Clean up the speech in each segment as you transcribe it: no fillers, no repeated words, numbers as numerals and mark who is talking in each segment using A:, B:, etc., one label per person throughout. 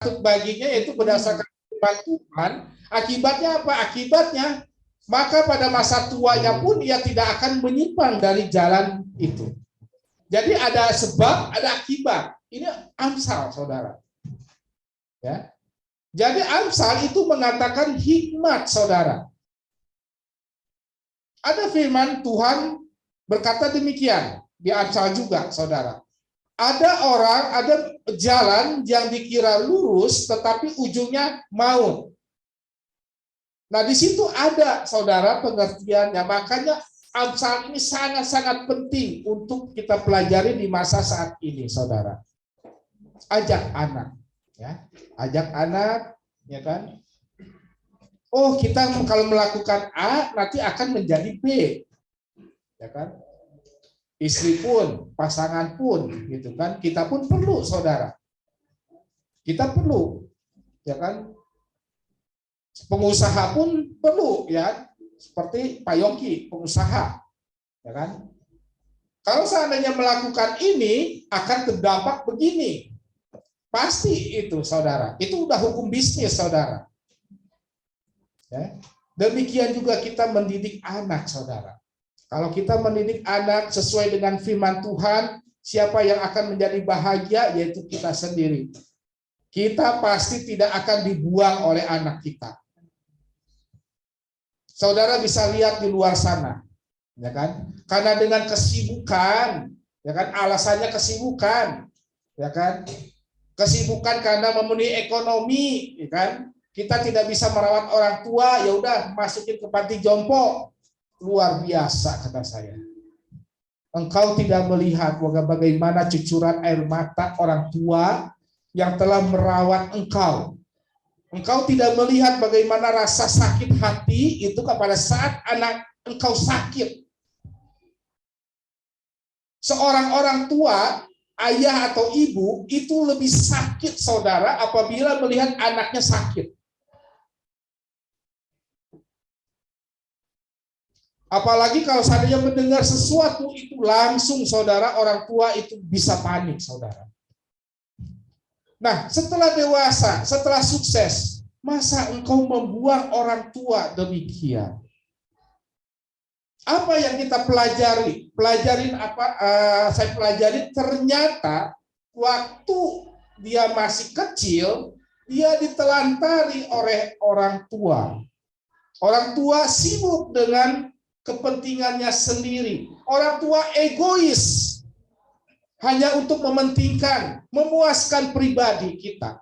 A: patut baginya, yaitu berdasarkan firman Tuhan. Akibatnya apa? Akibatnya maka pada masa tuanya pun ia tidak akan menyimpang dari jalan itu. Jadi ada sebab, ada akibat. Ini Amsal, saudara. Ya. Jadi Amsal itu mengatakan hikmat, saudara. Ada firman Tuhan berkata demikian di Amsal juga, saudara. Ada orang, ada jalan yang dikira lurus, tetapi ujungnya maut. Nah, di situ ada, saudara, pengertiannya. Makanya Amsal ini sangat-sangat penting untuk kita pelajari di masa saat ini, saudara. Ajak anak, ya, ajak anak, ya kan? Oh, kita kalau melakukan A nanti akan menjadi B, ya kan? Istri pun, pasangan pun, gitu kan? Kita pun perlu, saudara. Kita perlu, ya kan? Pengusaha pun perlu, ya, seperti Pak Yongki, pengusaha, ya kan? Kalau seandainya melakukan ini akan terdampak begini, pasti itu, saudara. Itu udah hukum bisnis, saudara. Ya. Demikian juga kita mendidik anak, saudara. Kalau kita mendidik anak sesuai dengan firman Tuhan, siapa yang akan menjadi bahagia yaitu kita sendiri. Kita pasti tidak akan dibuang oleh anak kita. Saudara bisa lihat di luar sana, ya kan? Karena dengan kesibukan, ya kan, alasannya kesibukan, ya kan? Kesibukan karena memenuhi ekonomi, ya kan? Kita tidak bisa merawat orang tua, ya udah masukin ke panti jompo. Luar biasa, kata saya. Engkau tidak melihat bagaimana cucuran air mata orang tua yang telah merawat engkau. Engkau tidak melihat bagaimana rasa sakit hati itu pada saat anak engkau sakit. Seorang orang tua, ayah atau ibu, itu lebih sakit, saudara, apabila melihat anaknya sakit. Apalagi kalau seandainya mendengar sesuatu itu langsung, saudara, orang tua itu bisa panik, saudara. Nah, setelah dewasa, setelah sukses, masa engkau membuang orang tua demikian? Apa yang kita pelajari? Pelajarin apa? Saya pelajari ternyata waktu dia masih kecil, dia ditelantari oleh orang tua. Orang tua sibuk dengan kepentingannya sendiri. Orang tua egois. Hanya untuk mementingkan, memuaskan pribadi kita.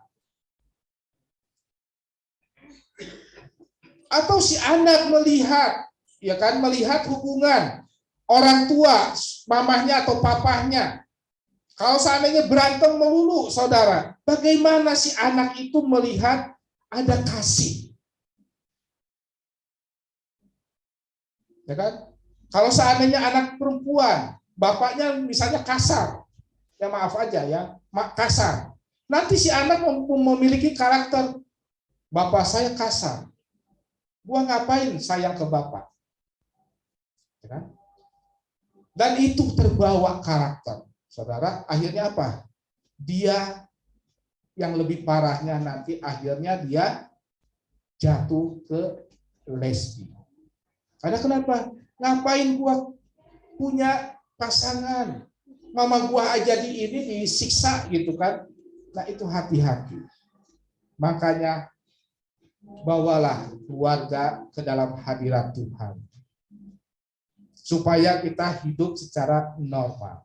A: Atau si anak melihat, ya kan, melihat hubungan orang tua, mamahnya atau papahnya. Kalau seandainya berantem melulu, saudara, bagaimana si anak itu melihat ada kasih? Ya kan? Kalau seandainya anak perempuan, bapaknya misalnya kasar, ya maaf aja ya, kasar. Nanti si anak memiliki karakter, bapak saya kasar, gua ngapain sayang ke bapak, ya kan? Dan itu terbawa karakter, saudara. Akhirnya apa? Dia yang lebih parahnya nanti akhirnya dia jatuh ke lesbi. Karena kenapa? Ngapain gua punya pasangan? Mama gua aja ini disiksa gitu kan. Nah, itu hati-hati. Makanya bawalah keluarga ke dalam hadirat Tuhan. Supaya kita hidup secara normal.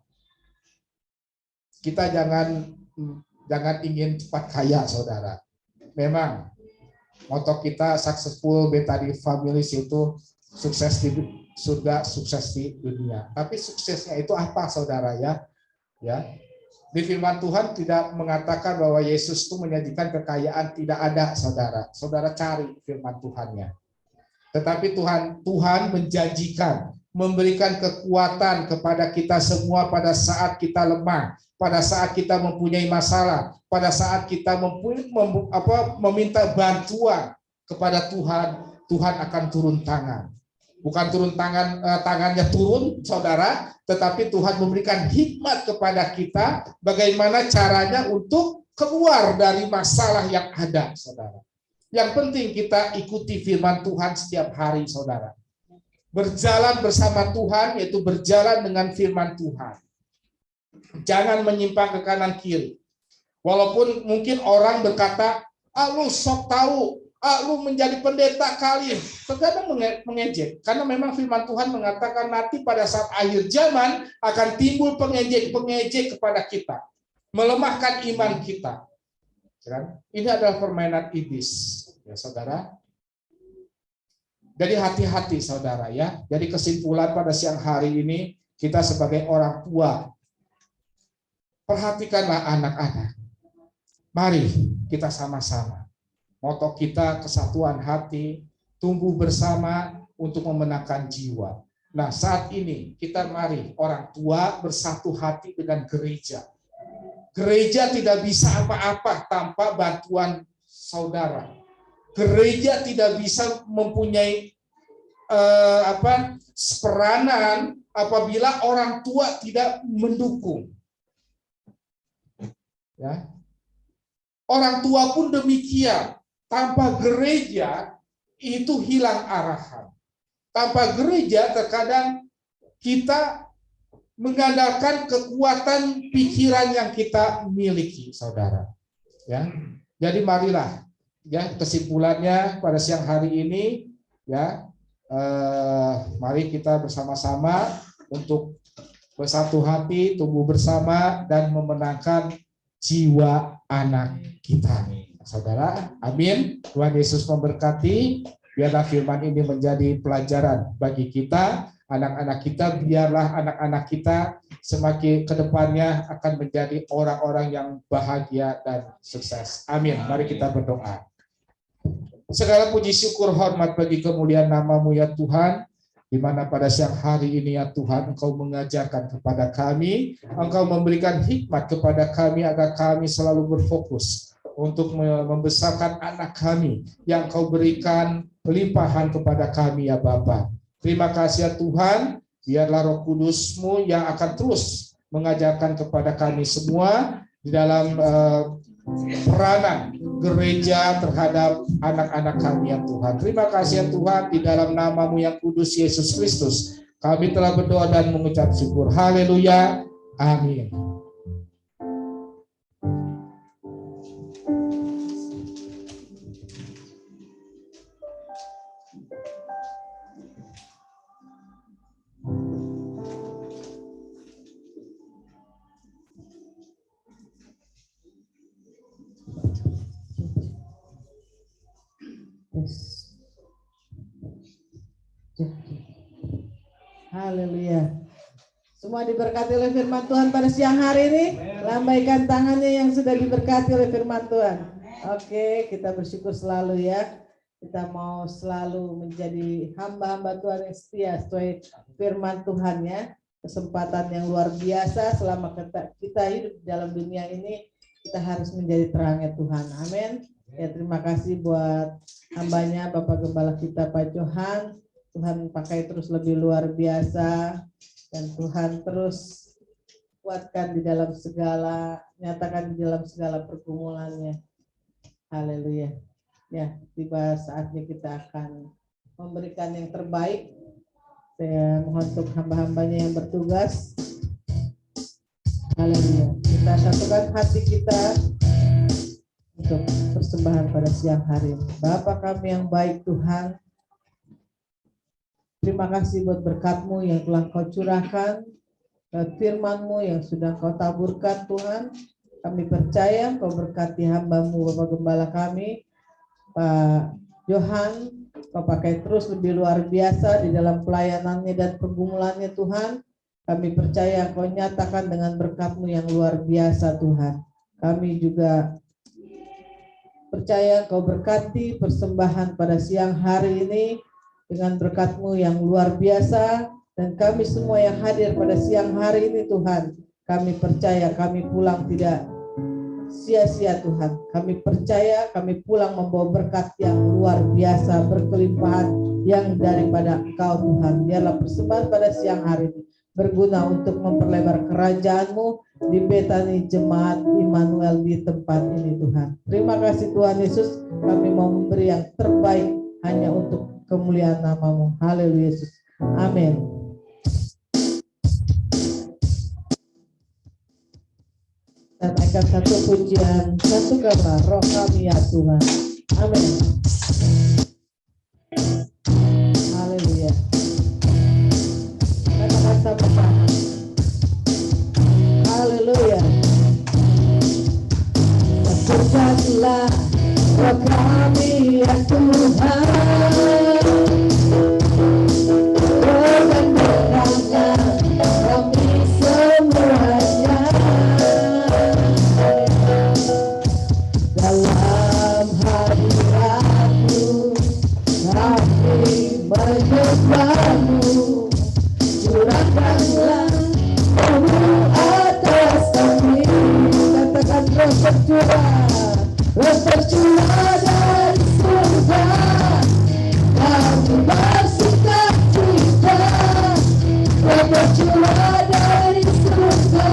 A: Kita jangan ingin cepat kaya, saudara. Memang moto kita successful betadi families itu sukses di surga, sukses di dunia. Tapi suksesnya itu apa, saudara, ya? Ya. Di firman Tuhan tidak mengatakan bahwa Yesus itu menyajikan kekayaan, tidak ada, saudara. Saudara cari firman Tuhannya. Tetapi Tuhan menjanjikan, memberikan kekuatan kepada kita semua pada saat kita lemah, pada saat kita mempunyai masalah, pada saat kita meminta bantuan kepada Tuhan, Tuhan akan turun tangan. Bukan turun tangannya turun, saudara, tetapi Tuhan memberikan hikmat kepada kita bagaimana caranya untuk keluar dari masalah yang ada, saudara. Yang penting kita ikuti firman Tuhan setiap hari, saudara. Berjalan bersama Tuhan, yaitu berjalan dengan firman Tuhan. Jangan menyimpang ke kanan kiri. Walaupun mungkin orang berkata, lu sok tahu, lu menjadi pendeta kali. Terkadang mengejek. Karena memang firman Tuhan mengatakan nanti pada saat akhir zaman akan timbul pengejek kepada kita. Melemahkan iman kita. Ini adalah permainan iblis, ya saudara. Jadi hati-hati, saudara, ya. Jadi kesimpulan pada siang hari ini, kita sebagai orang tua, perhatikanlah anak-anak. Mari kita sama-sama. Moto kita kesatuan hati, tumbuh bersama untuk memenangkan jiwa. Nah, saat ini kita mari orang tua bersatu hati dengan gereja. Gereja tidak bisa apa-apa tanpa bantuan saudara. Gereja tidak bisa mempunyai peranan apabila orang tua tidak mendukung. Ya. Orang tua pun demikian. Tanpa gereja itu hilang arahan. Tanpa gereja terkadang kita mengandalkan kekuatan pikiran yang kita miliki, saudara. Ya, jadi marilah, ya kesimpulannya pada siang hari ini, ya, mari kita bersama-sama untuk bersatu hati, tumbuh bersama dan memenangkan jiwa anak kita, saudara. Amin. Tuhan Yesus memberkati. Biarlah firman ini menjadi pelajaran bagi kita. Anak-anak kita, biarlah anak-anak kita semakin ke depannya akan menjadi orang-orang yang bahagia dan sukses. Amin. Mari kita berdoa. Segala puji syukur hormat bagi kemuliaan nama-Mu ya Tuhan, di mana pada siang hari ini ya Tuhan Engkau mengajarkan kepada kami, Engkau memberikan hikmat kepada kami agar kami selalu berfokus untuk membesarkan anak kami yang Engkau berikan pelimpahan kepada kami ya Bapa. Terima kasih ya Tuhan, biarlah Roh Kudus-Mu yang akan terus mengajarkan kepada kami semua di dalam peranan gereja terhadap anak-anak kami ya Tuhan. Terima kasih ya Tuhan, di dalam nama-Mu yang kudus Yesus Kristus, kami telah berdoa dan mengucap syukur. Haleluya. Amin.
B: Haleluya. Semua diberkati oleh firman Tuhan pada siang hari ini. Lambaikan tangannya yang sudah diberkati oleh firman Tuhan. Oke, kita bersyukur selalu ya. Kita mau selalu menjadi hamba-hamba Tuhan yang setia sesuai firman Tuhan ya. Kesempatan yang luar biasa selama kita hidup di dalam dunia ini, kita harus menjadi terangnya Tuhan. Amin. Ya, terima kasih buat hambanya Bapak Gembala kita Pak Johan. Tuhan pakai terus lebih luar biasa, dan Tuhan terus kuatkan di dalam segala, nyatakan di dalam segala pergumulannya. Haleluya. Ya, tiba saatnya kita akan memberikan yang terbaik. Saya mohon untuk hamba-hambanya yang bertugas. Haleluya. Kita satukan hati kita untuk persembahan pada siang hari ini. Bapa kami yang baik Tuhan, terima kasih buat berkat-Mu yang telah Kau curahkan, firman-Mu yang sudah Kau taburkan Tuhan. Kami percaya Kau berkati hamba-Mu Bapak Gembala kami, Pak Johan, Kau pakai terus lebih luar biasa di dalam pelayanannya dan pergumulannya Tuhan. Kami percaya Kau nyatakan dengan berkat-Mu yang luar biasa Tuhan. Kami juga percaya Kau berkati persembahan pada siang hari ini dengan berkat-Mu yang luar biasa, dan kami semua yang hadir pada siang hari ini Tuhan, kami percaya kami pulang tidak sia-sia Tuhan. Kami percaya kami pulang membawa berkat yang luar biasa, berkelimpahan yang daripada Engkau Tuhan. Biarlah persembahan pada siang hari ini berguna untuk memperlebar kerajaan-Mu di Betani Jemaat Immanuel di tempat ini Tuhan. Terima kasih Tuhan Yesus, kami mau memberi yang terbaik hanya untuk kemuliaan nama-Mu. Haleluya Yesus. Amin. Dan naikkan satu pujian, satu kabar, roh kami ya Tuhan. Amin. Haleluya. Katakan sama-sama. Haleluya. Satukanlah roh kami ya Tuhan. Bercurah dari surga, kami bersuka cita. Bercurah dari surga,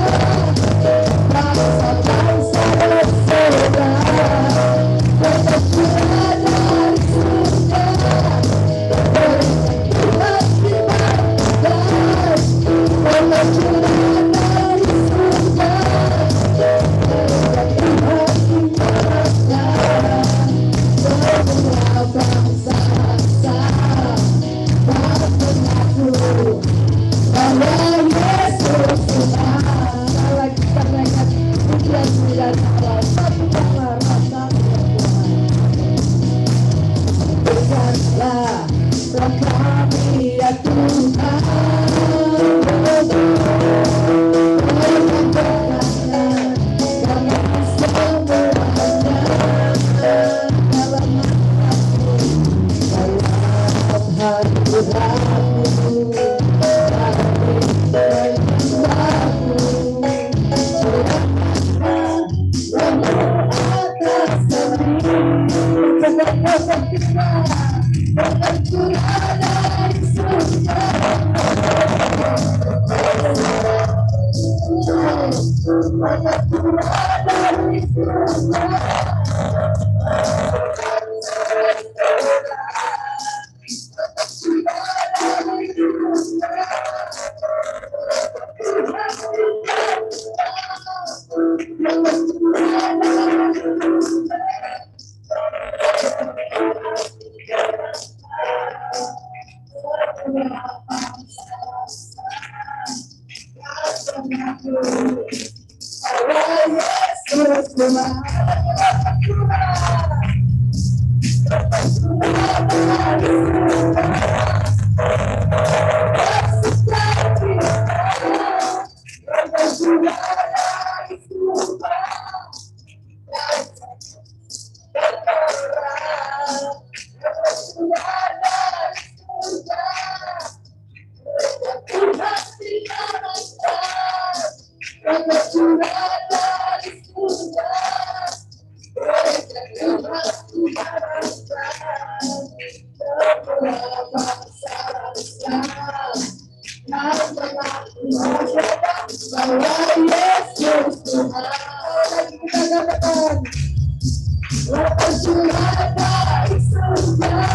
B: bangsa-bangsa bersaudara. Bercurah dari surga, berikan Tuhan dimakan. Bercurah dari surga,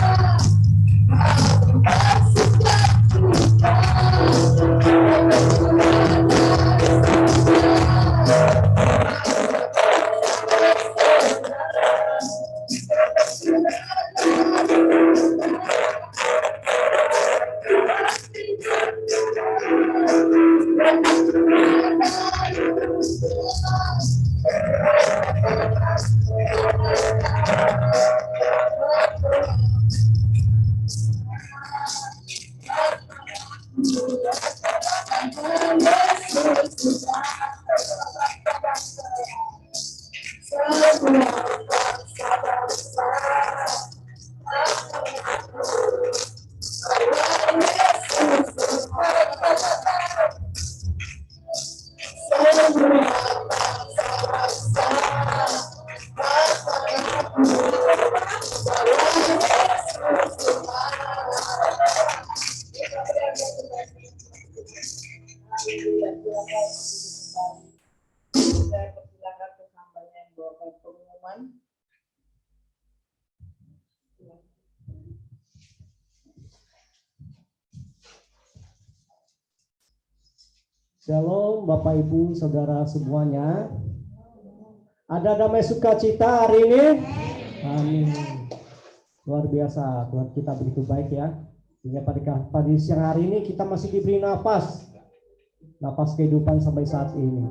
C: Shalom Bapak Ibu Saudara semuanya. Ada damai sukacita hari ini? Amin. Luar biasa, Tuhan kita begitu baik ya. Hingga pada siang hari ini kita masih diberi nafas kehidupan sampai saat ini.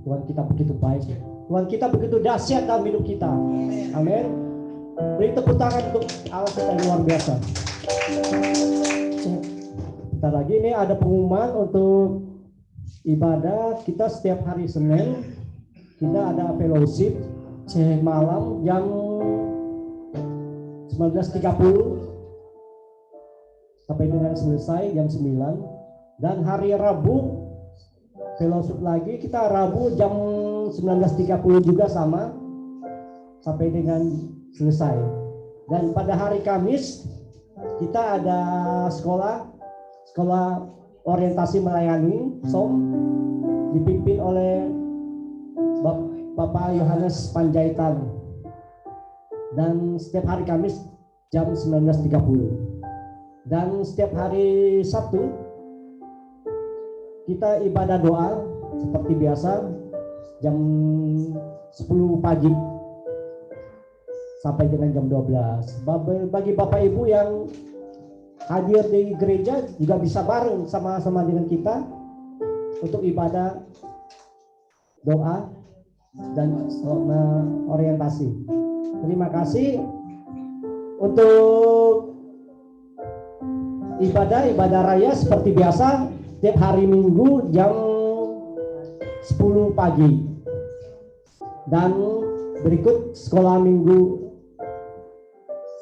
C: Tuhan kita begitu baik. Tuhan kita begitu dahsyat dalam hidup kita. Amin. Beri tepuk tangan untuk Allah kita yang luar biasa. Bentar lagi ini ada pengumuman untuk ibadah kita setiap hari Senin. Kita ada fellowship malam jam 19.30 sampai dengan selesai jam 9. Dan hari Rabu fellowship lagi, kita Rabu jam 19.30 juga sama sampai dengan selesai. Dan pada hari Kamis kita ada sekolah orientasi melayani SOM dipimpin oleh Bapak Yohanes Panjaitan. Dan setiap hari Kamis jam 19.30. Dan setiap hari Sabtu kita ibadah doa seperti biasa jam 10 pagi sampai dengan jam 12. Bagi Bapak Ibu yang hadir di gereja juga bisa bareng sama-sama dengan kita untuk ibadah doa dan orientasi. Terima kasih untuk ibadah raya seperti biasa tiap hari Minggu jam 10 pagi. Dan berikut sekolah minggu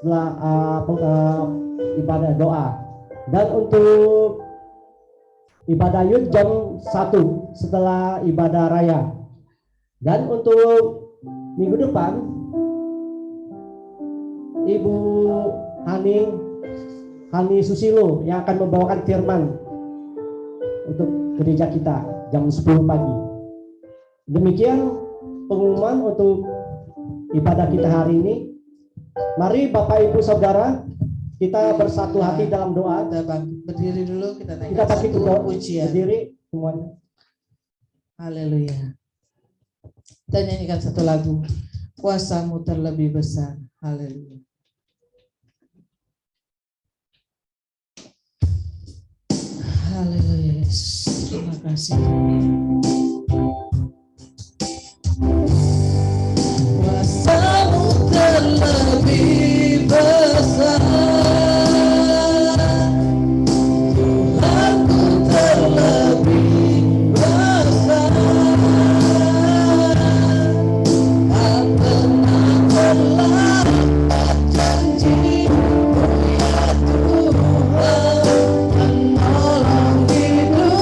C: setelah ibadah doa. Dan untuk ibadah yud jam 1 setelah ibadah raya. Dan untuk minggu depan Ibu Hani Susilo yang akan membawakan firman untuk gereja kita jam 10 pagi. Demikian pengumuman untuk ibadah kita hari ini. Mari Bapak Ibu Saudara kita bersatu hati dalam doa.
B: Berdiri dulu, kita naikkan
C: Kita pasti
B: satu pujian.
C: berdiri semuanya.
B: Haleluya. Kita nyanyikan satu lagu, kuasamu terlebih besar. Haleluya. Haleluya Yesus. Terima kasih. Kuasamu terlebih besar. Tuhanku terlebih besar. Tak pernah terlambat janji. Tuhan menolong hidupku.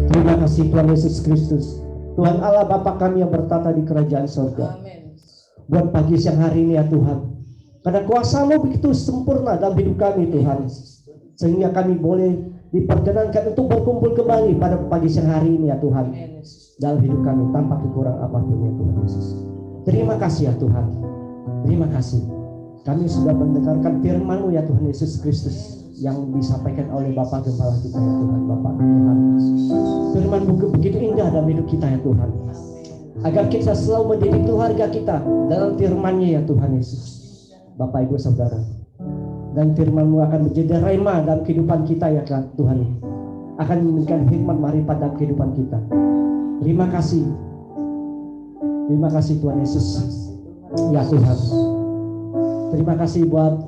C: Terima kasih Tuhan Yesus Kristus, Tuhan Allah Bapa kami yang bertata di kerajaan surga. Buat pagi siang hari ini ya Tuhan, karena kuasa-Mu begitu sempurna dalam hidup kami Tuhan, sehingga kami boleh diperkenankan untuk berkumpul kembali pada pagi siang hari ini ya Tuhan, dalam hidup kami tanpa kekurangan apapun ya Tuhan Yesus. Terima kasih ya Tuhan, terima kasih. Kami sudah mendengarkan firman-Mu ya Tuhan Yesus Kristus yang disampaikan oleh Bapak Gembala kita ya Tuhan, Bapak Tuhan. Firman-Mu begitu indah dalam hidup kita ya Tuhan, agar kita selalu mendidik keluarga kita dalam firman-Nya ya Tuhan Yesus. Bapak Ibu Saudara, dan firman-Mu akan menjadi rema dalam kehidupan kita ya Tuhan, akan memberikan hikmat marifat dalam kehidupan kita. Terima kasih Tuhan Yesus ya Tuhan. Terima kasih buat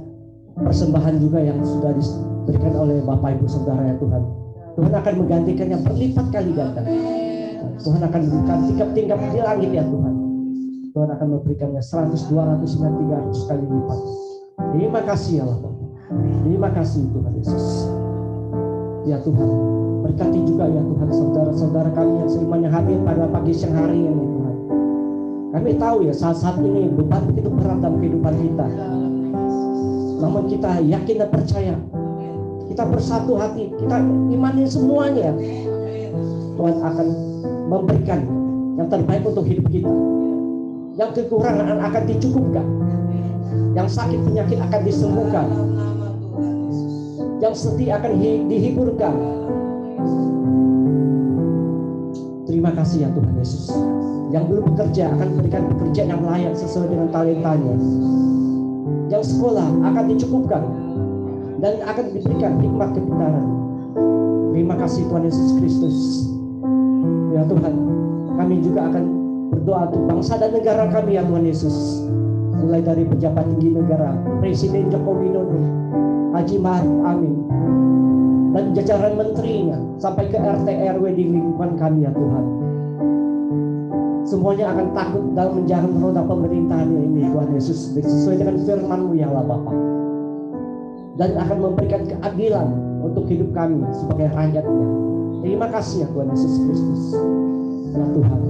C: persembahan juga yang sudah diberikan oleh Bapak Ibu Saudara ya Tuhan. Tuhan akan menggantikannya berlipat kali ganda. Tuhan akan memberikan tingkap-tingkap di langit ya Tuhan. Tuhan akan memberikannya 100, 200, 300 kali lipat. Terima kasih ya Allah. Terima kasih Tuhan Yesus. Ya Tuhan, berkati juga ya Tuhan saudara-saudara kami yang seiman yang hadir pada pagi siang hari ini Tuhan. Kami tahu ya saat-saat ini beban begitu berat dalam kehidupan kita. Namun kita yakin dan percaya, kita bersatu hati, kita imani semuanya. Tuhan akan memberikan yang terbaik untuk hidup kita. Yang kekurangan akan dicukupkan, yang sakit penyakit akan disembuhkan, yang sedih akan dihiburkan. Terima kasih ya Tuhan Yesus. Yang belum bekerja akan memberikan pekerjaan yang layak sesuai dengan talentanya. Yang sekolah akan dicukupkan dan akan diberikan hikmat kepintaran. Terima kasih Tuhan Yesus Kristus. Ya Tuhan, kami juga akan berdoa untuk bangsa dan negara kami ya Tuhan Yesus. Mulai dari pejabat tinggi negara, Presiden Joko Widodo, Haji Ma'ruf Amin, dan jajaran menterinya sampai ke RT RW di lingkungan kami ya Tuhan. Semuanya akan takut dalam menjalankan roda pemerintahannya ini Tuhan Yesus, sesuai dengan firman-Mu ya Allah Bapa, dan akan memberikan keadilan untuk hidup kami sebagai rakyatnya. Terima kasih ya Tuhan Yesus Kristus. Ya Tuhan,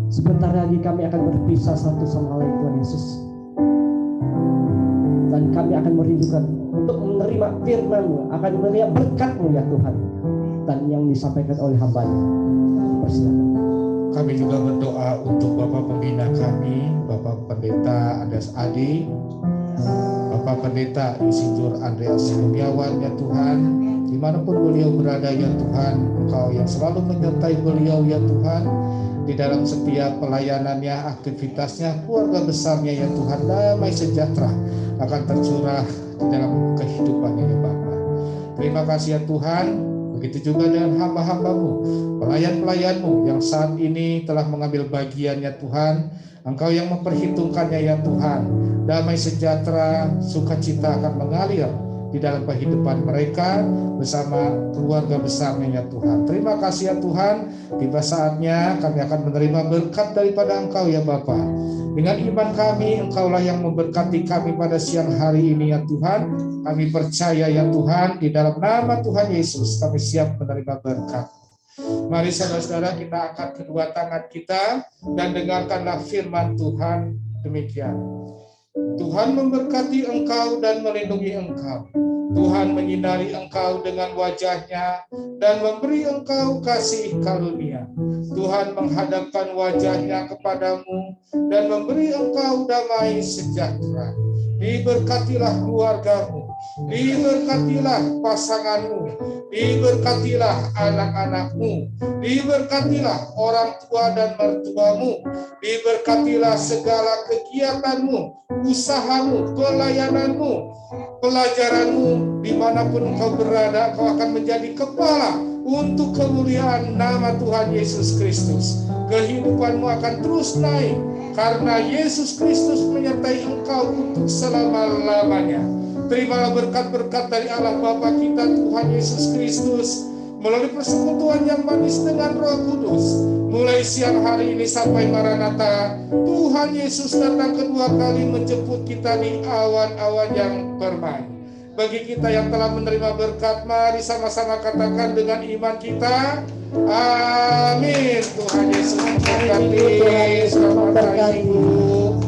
C: sebentar lagi kami akan berpisah satu sama lain Tuhan Yesus, dan kami akan merindukan untuk menerima firman-Mu, akan menerima berkat-Mu ya Tuhan, dan yang disampaikan oleh hamba-Nya. Persilakan.
A: Kami juga berdoa untuk Bapak Pembina kami, Bapak Pendeta Andes Adi, Bapak Pendeta Isidor Andreas Kurniawan ya Tuhan, dimanapun beliau berada ya Tuhan, Engkau yang selalu menyertai beliau ya Tuhan, di dalam setiap pelayanannya, aktivitasnya, keluarga besarnya ya Tuhan, damai sejahtera akan tercurah di dalam kehidupannya ya Bapa. Terima kasih ya Tuhan. Begitu juga dengan hamba-hamba-Mu, pelayan-pelayan-Mu yang saat ini telah mengambil bagiannya Tuhan. Engkau yang memperhitungkannya ya Tuhan. Damai sejahtera, sukacita akan mengalir di dalam kehidupan mereka bersama keluarga besarnya ya Tuhan. Terima kasih ya Tuhan. Tiba saatnya kami akan menerima berkat daripada Engkau ya Bapa. Dengan iman kami, Engkaulah yang memberkati kami pada siang hari ini ya Tuhan. Kami percaya ya Tuhan, di dalam nama Tuhan Yesus kami siap menerima berkat. Mari saudara-saudara kita angkat kedua tangan kita dan dengarkanlah firman Tuhan demikian. Tuhan memberkati engkau dan melindungi engkau. Tuhan menyinari engkau dengan wajah-Nya dan memberi engkau kasih karunia. Tuhan menghadapkan wajah-Nya kepadamu dan memberi engkau damai sejahtera. Diberkatilah keluargamu, diberkatilah pasanganmu, diberkatilah anak-anakmu, diberkatilah orang tua dan mertuamu, diberkatilah segala kegiatanmu, usahamu, pelayananmu, pelajaranmu, dimanapun engkau berada, engkau akan menjadi kepala untuk kemuliaan nama Tuhan Yesus Kristus. Kehidupanmu akan terus naik karena Yesus Kristus menyertai engkau untuk selama-lamanya. Terimalah berkat-berkat dari Allah Bapa kita Tuhan Yesus Kristus melalui persekutuan yang manis dengan Roh Kudus. Mulai siang hari ini sampai Maranatha, Tuhan Yesus datang kedua kali menjemput kita di awan-awan yang permai. Bagi kita yang telah menerima berkat, mari sama-sama katakan dengan iman kita, amin. Tuhan Yesus memberkati. Selamat hari Minggu.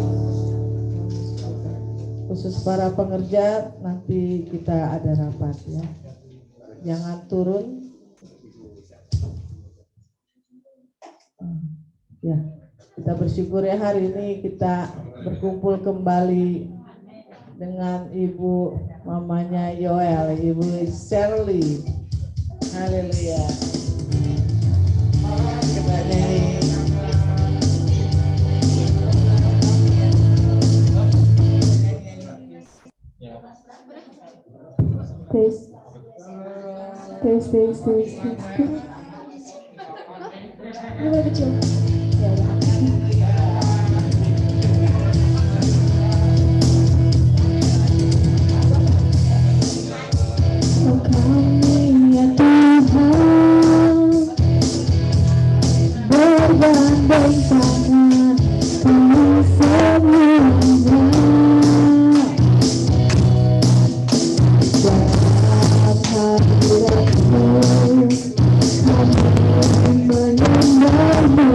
B: Khusus para pengerja, nanti kita ada rapat ya. Jangan turun. Ya, kita bersyukur ya hari ini kita berkumpul kembali dengan ibu mamanya Yoel, ibu Shirley. Haleluya. Kita nyanyi.
D: Tes. Ini kecil. Ya udah. Oh kami ya Tuhan, bergandeng tangan kami semuanya. Dalam hadirat-Mu kami menyembah-Mu.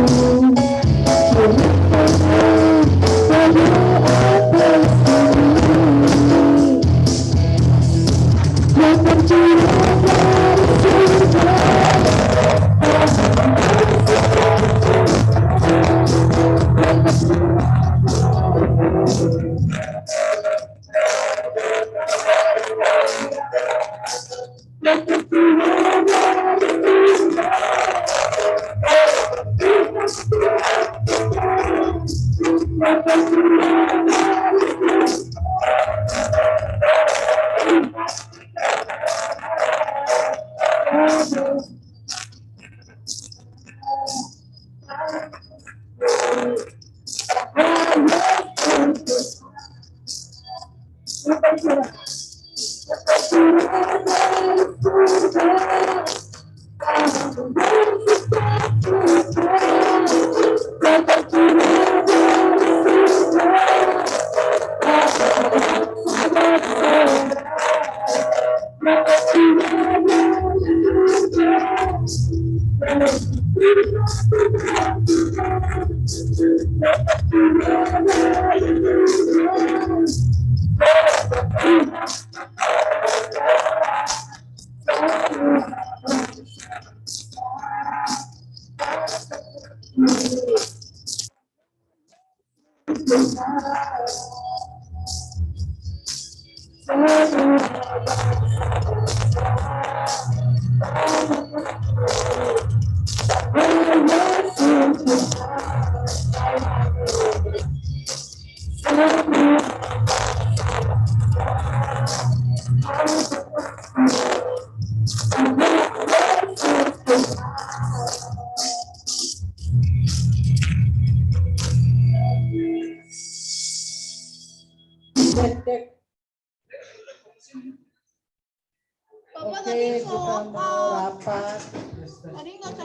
B: Oke, kita mau rapat.